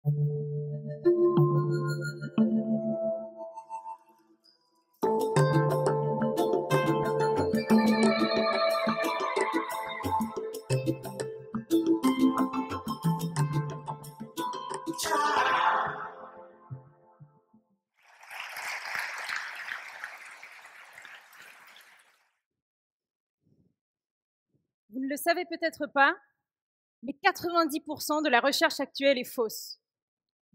Vous ne le savez peut-être pas, mais 90% de la recherche actuelle est fausse.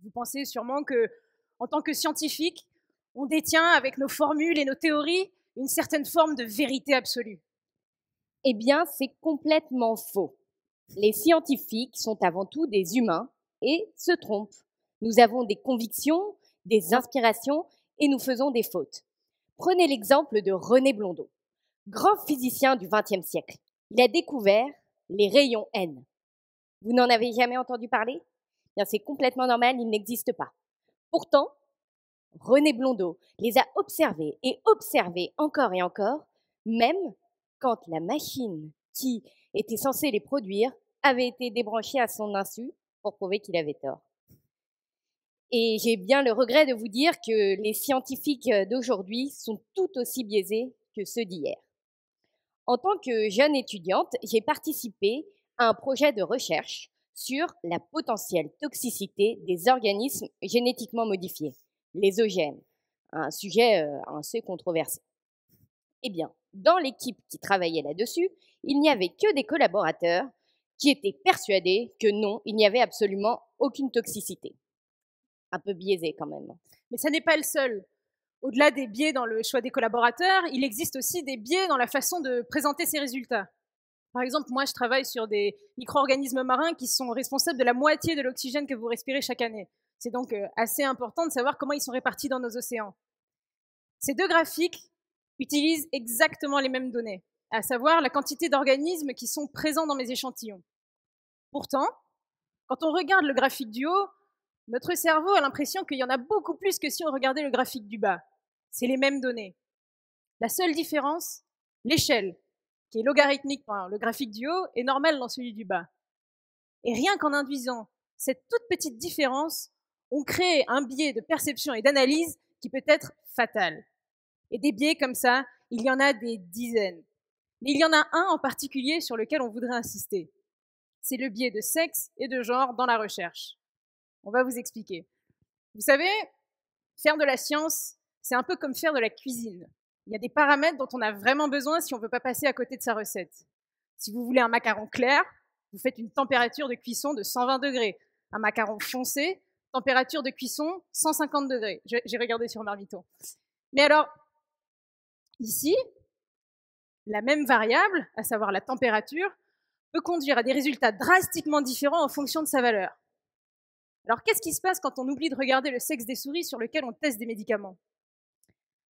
Vous pensez sûrement que, en tant que scientifique, on détient avec nos formules et nos théories une certaine forme de vérité absolue. Eh bien, c'est complètement faux. Les scientifiques sont avant tout des humains et se trompent. Nous avons des convictions, des inspirations et nous faisons des fautes. Prenez l'exemple de René Blondeau, grand physicien du XXe siècle. Il a découvert les rayons N. Vous n'en avez jamais entendu parler? Bien, c'est complètement normal, ils n'existent pas. Pourtant, René Blondeau les a observés et observés encore et encore, même quand la machine qui était censée les produire avait été débranchée à son insu pour prouver qu'il avait tort. Et j'ai bien le regret de vous dire que les scientifiques d'aujourd'hui sont tout aussi biaisés que ceux d'hier. En tant que jeune étudiante, j'ai participé à un projet de recherche sur la potentielle toxicité des organismes génétiquement modifiés, les OGM, un sujet assez controversé. Eh bien, dans l'équipe qui travaillait là-dessus, il n'y avait que des collaborateurs qui étaient persuadés que non, il n'y avait absolument aucune toxicité. Un peu biaisé quand même. Mais ça n'est pas le seul. Au-delà des biais dans le choix des collaborateurs, il existe aussi des biais dans la façon de présenter ces résultats. Par exemple, moi, je travaille sur des micro-organismes marins qui sont responsables de la moitié de l'oxygène que vous respirez chaque année. C'est donc assez important de savoir comment ils sont répartis dans nos océans. Ces deux graphiques utilisent exactement les mêmes données, à savoir la quantité d'organismes qui sont présents dans mes échantillons. Pourtant, quand on regarde le graphique du haut, notre cerveau a l'impression qu'il y en a beaucoup plus que si on regardait le graphique du bas. C'est les mêmes données. La seule différence, l'échelle, qui est logarithmique dans le graphique du haut, est normale dans celui du bas. Et rien qu'en induisant cette toute petite différence, on crée un biais de perception et d'analyse qui peut être fatal. Et des biais comme ça, il y en a des dizaines. Mais il y en a un en particulier sur lequel on voudrait insister. C'est le biais de sexe et de genre dans la recherche. On va vous expliquer. Vous savez, faire de la science, c'est un peu comme faire de la cuisine. Il y a des paramètres dont on a vraiment besoin si on ne veut pas passer à côté de sa recette. Si vous voulez un macaron clair, vous faites une température de cuisson de 120 degrés. Un macaron foncé, température de cuisson 150 degrés. J'ai regardé sur Marmiton. Mais alors, ici, la même variable, à savoir la température, peut conduire à des résultats drastiquement différents en fonction de sa valeur. Alors, qu'est-ce qui se passe quand on oublie de regarder le sexe des souris sur lequel on teste des médicaments?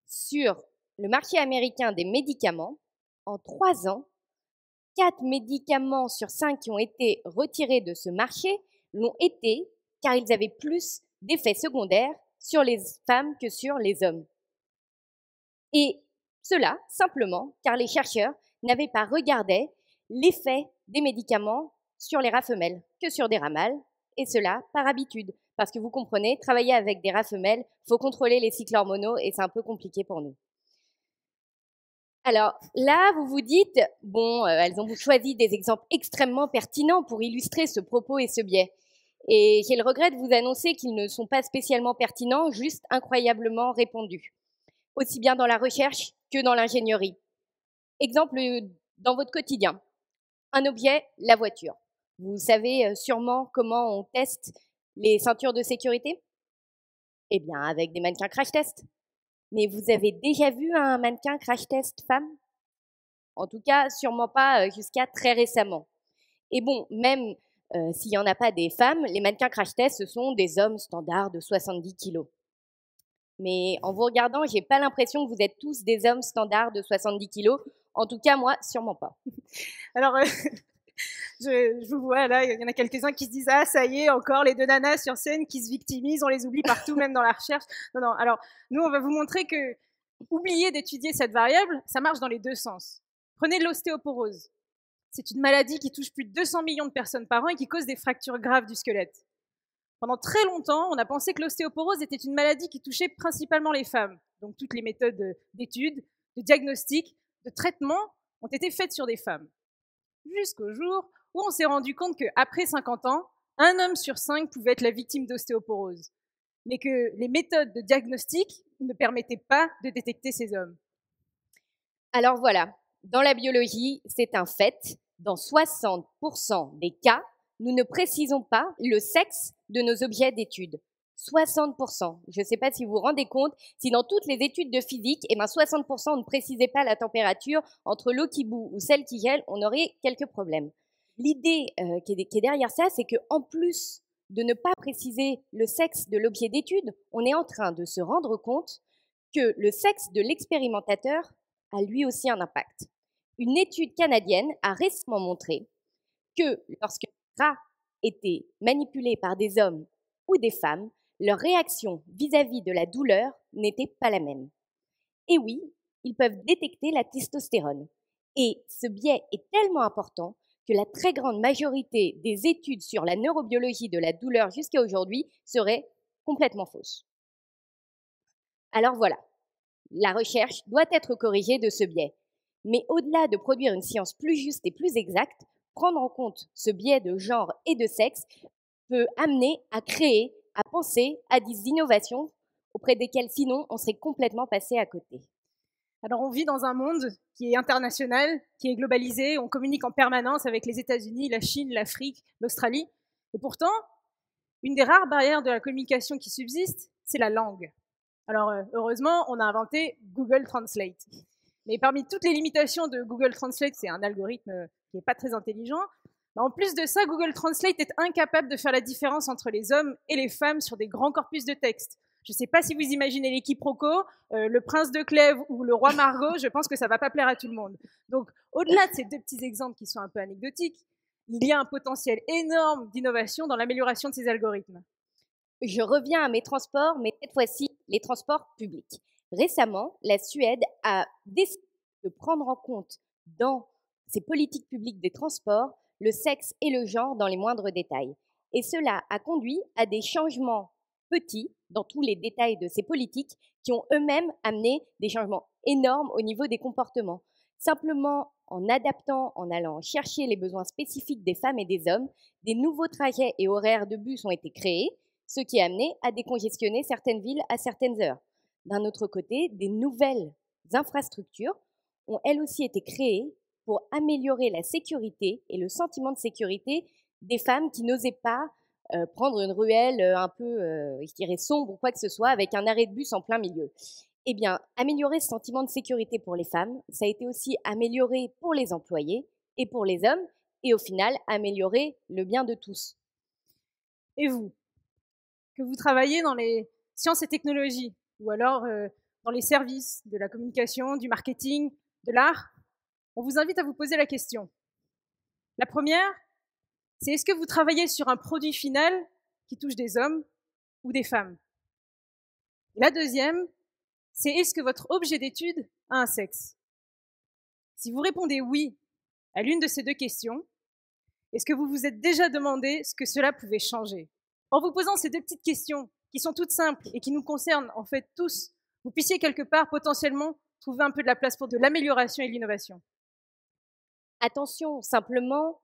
Sur le marché américain des médicaments, en 3 ans, 4 médicaments sur 5 qui ont été retirés de ce marché l'ont été car ils avaient plus d'effets secondaires sur les femmes que sur les hommes. Et cela, simplement, car les chercheurs n'avaient pas regardé l'effet des médicaments sur les rats femelles que sur des rats mâles, et cela par habitude. Parce que vous comprenez, travailler avec des rats femelles, il faut contrôler les cycles hormonaux et c'est un peu compliqué pour nous. Alors là, vous vous dites, bon, elles ont choisi des exemples extrêmement pertinents pour illustrer ce propos et ce biais. Et j'ai le regret de vous annoncer qu'ils ne sont pas spécialement pertinents, juste incroyablement répandus. Aussi bien dans la recherche que dans l'ingénierie. Exemple dans votre quotidien. Un objet, la voiture. Vous savez sûrement comment on teste les ceintures de sécurité? Eh bien, avec des mannequins crash test. Mais vous avez déjà vu un mannequin crash test femme? En tout cas, sûrement pas jusqu'à très récemment. Et bon, même s'il n'y en a pas des femmes, les mannequins crash test, ce sont des hommes standards de 70 kilos. Mais en vous regardant, j'ai pas l'impression que vous êtes tous des hommes standards de 70 kilos. En tout cas, moi, sûrement pas. Alors, je vous vois là, il y en a quelques-uns qui se disent « Ah, ça y est, encore les deux nanas sur scène qui se victimisent, on les oublie partout, même dans la recherche. » Non, non, alors, nous, on va vous montrer que oublier d'étudier cette variable, ça marche dans les deux sens. Prenez l'ostéoporose. C'est une maladie qui touche plus de 200 millions de personnes par an et qui cause des fractures graves du squelette. Pendant très longtemps, on a pensé que l'ostéoporose était une maladie qui touchait principalement les femmes. Donc toutes les méthodes d'études, de diagnostic, de traitement ont été faites sur des femmes. Jusqu'au jour où on s'est rendu compte qu'après 50 ans, un homme sur 5 pouvait être la victime d'ostéoporose, mais que les méthodes de diagnostic ne permettaient pas de détecter ces hommes. Alors voilà, dans la biologie, c'est un fait. Dans 60% des cas, nous ne précisons pas le sexe de nos objets d'étude. 60%. Je ne sais pas si vous vous rendez compte, si dans toutes les études de physique, 60% on ne précisait pas la température entre l'eau qui bout ou celle qui gèle, on aurait quelques problèmes. L'idée qui est derrière ça, c'est qu'en plus de ne pas préciser le sexe de l'objet d'étude, on est en train de se rendre compte que le sexe de l'expérimentateur a lui aussi un impact. Une étude canadienne a récemment montré que lorsque les rats étaient manipulés par des hommes ou des femmes, leur réaction vis-à-vis de la douleur n'était pas la même. Et oui, ils peuvent détecter la testostérone. Et ce biais est tellement important que la très grande majorité des études sur la neurobiologie de la douleur jusqu'à aujourd'hui seraient complètement fausses. Alors voilà, la recherche doit être corrigée de ce biais. Mais au-delà de produire une science plus juste et plus exacte, prendre en compte ce biais de genre et de sexe peut amener à créer, à penser à des innovations auprès desquelles sinon on serait complètement passé à côté. Alors on vit dans un monde qui est international, qui est globalisé, on communique en permanence avec les États-Unis, la Chine, l'Afrique, l'Australie. Et pourtant, une des rares barrières de la communication qui subsiste, c'est la langue. Alors heureusement, on a inventé Google Translate. Mais parmi toutes les limitations de Google Translate, c'est un algorithme qui n'est pas très intelligent. En plus de ça, Google Translate est incapable de faire la différence entre les hommes et les femmes sur des grands corpus de texte. Je ne sais pas si vous imaginez les quiproquos, le prince de Clèves ou le roi Margot, je pense que ça ne va pas plaire à tout le monde. Donc, au-delà de ces deux petits exemples qui sont un peu anecdotiques, il y a un potentiel énorme d'innovation dans l'amélioration de ces algorithmes. Je reviens à mes transports, mais cette fois-ci, les transports publics. Récemment, la Suède a décidé de prendre en compte dans ses politiques publiques des transports le sexe et le genre dans les moindres détails. Et cela a conduit à des changements petits dans tous les détails de ces politiques qui ont eux-mêmes amené des changements énormes au niveau des comportements. Simplement en adaptant, en allant chercher les besoins spécifiques des femmes et des hommes, des nouveaux trajets et horaires de bus ont été créés, ce qui a amené à décongestionner certaines villes à certaines heures. D'un autre côté, des nouvelles infrastructures ont elles aussi été créées pour améliorer la sécurité et le sentiment de sécurité des femmes qui n'osaient pas prendre une ruelle un peu, je dirais, sombre ou quoi que ce soit, avec un arrêt de bus en plein milieu. Eh bien, améliorer ce sentiment de sécurité pour les femmes, ça a été aussi amélioré pour les employés et pour les hommes, et au final, améliorer le bien de tous. Et vous, que vous travaillez dans les sciences et technologies, ou alors dans les services de la communication, du marketing, de l'art, on vous invite à vous poser la question. La première, c'est est-ce que vous travaillez sur un produit final qui touche des hommes ou des femmes? Et la deuxième, c'est est-ce que votre objet d'étude a un sexe? Si vous répondez oui à l'une de ces deux questions, est-ce que vous vous êtes déjà demandé ce que cela pouvait changer? En vous posant ces deux petites questions, qui sont toutes simples et qui nous concernent en fait tous, vous puissiez quelque part potentiellement trouver un peu de la place pour de l'amélioration et de l'innovation. Attention, simplement,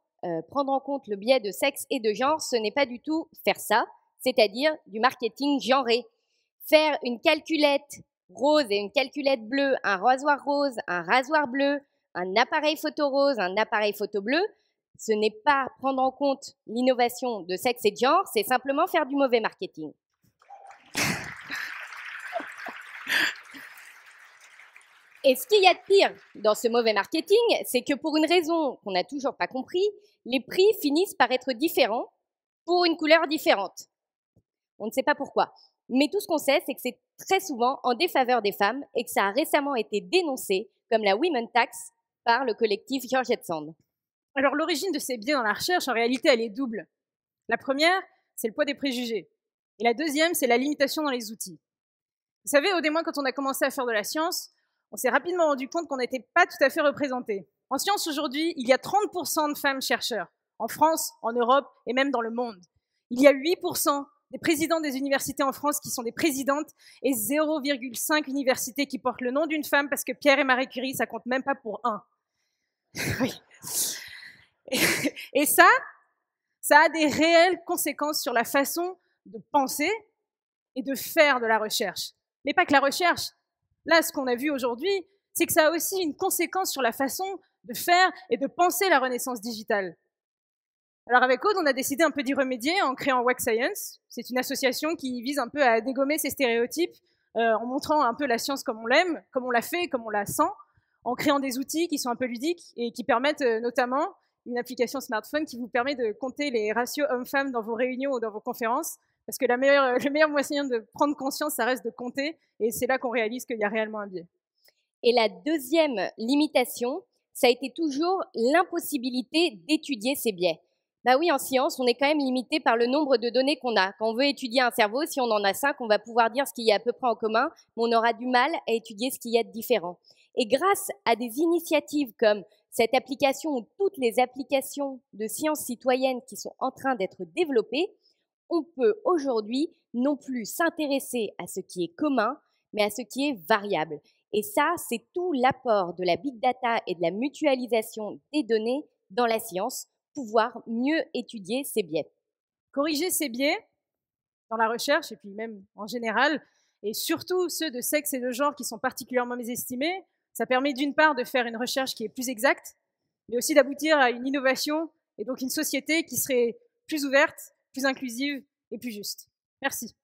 prendre en compte le biais de sexe et de genre, ce n'est pas du tout faire ça, c'est-à-dire du marketing genré. Faire une calculette rose et une calculette bleue, un rasoir rose, un rasoir bleu, un appareil photo rose, un appareil photo bleu, ce n'est pas prendre en compte l'innovation de sexe et de genre, c'est simplement faire du mauvais marketing. Et ce qu'il y a de pire dans ce mauvais marketing, c'est que pour une raison qu'on n'a toujours pas compris, les prix finissent par être différents pour une couleur différente. On ne sait pas pourquoi. Mais tout ce qu'on sait, c'est que c'est très souvent en défaveur des femmes et que ça a récemment été dénoncé comme la Women Tax par le collectif Georgette Sand. Alors l'origine de ces biais dans la recherche, en réalité, elle est double. La première, c'est le poids des préjugés. Et la deuxième, c'est la limitation dans les outils. Vous savez, au moins quand on a commencé à faire de la science, on s'est rapidement rendu compte qu'on n'était pas tout à fait représentés. En science, aujourd'hui, il y a 30% de femmes chercheurs, en France, en Europe et même dans le monde. Il y a 8% des présidents des universités en France qui sont des présidentes et 0,5 universités qui portent le nom d'une femme parce que Pierre et Marie Curie, ça compte même pas pour un. Oui. Et ça a des réelles conséquences sur la façon de penser et de faire de la recherche. Mais pas que la recherche. Là, ce qu'on a vu aujourd'hui, c'est que ça a aussi une conséquence sur la façon de faire et de penser la renaissance digitale. Alors avec Aude, on a décidé un peu d'y remédier en créant WAC Science. C'est une association qui vise un peu à dégommer ces stéréotypes en montrant un peu la science comme on l'aime, comme on la fait, comme on la sent, en créant des outils qui sont un peu ludiques et qui permettent notamment une application smartphone qui vous permet de compter les ratios hommes-femmes dans vos réunions ou dans vos conférences, parce que le meilleur moyen de prendre conscience, ça reste de compter, et c'est là qu'on réalise qu'il y a réellement un biais. Et la deuxième limitation, ça a été toujours l'impossibilité d'étudier ces biais. Bah oui, en science, on est quand même limité par le nombre de données qu'on a. Quand on veut étudier un cerveau, si on en a 5, on va pouvoir dire ce qu'il y a à peu près en commun, mais on aura du mal à étudier ce qu'il y a de différent. Et grâce à des initiatives comme cette application ou toutes les applications de sciences citoyennes qui sont en train d'être développées, on peut aujourd'hui non plus s'intéresser à ce qui est commun, mais à ce qui est variable. Et ça, c'est tout l'apport de la big data et de la mutualisation des données dans la science, pouvoir mieux étudier ces biais. Corriger ces biais dans la recherche, et puis même en général, et surtout ceux de sexe et de genre qui sont particulièrement mésestimés, ça permet d'une part de faire une recherche qui est plus exacte, mais aussi d'aboutir à une innovation et donc une société qui serait plus ouverte, plus inclusive et plus juste. Merci.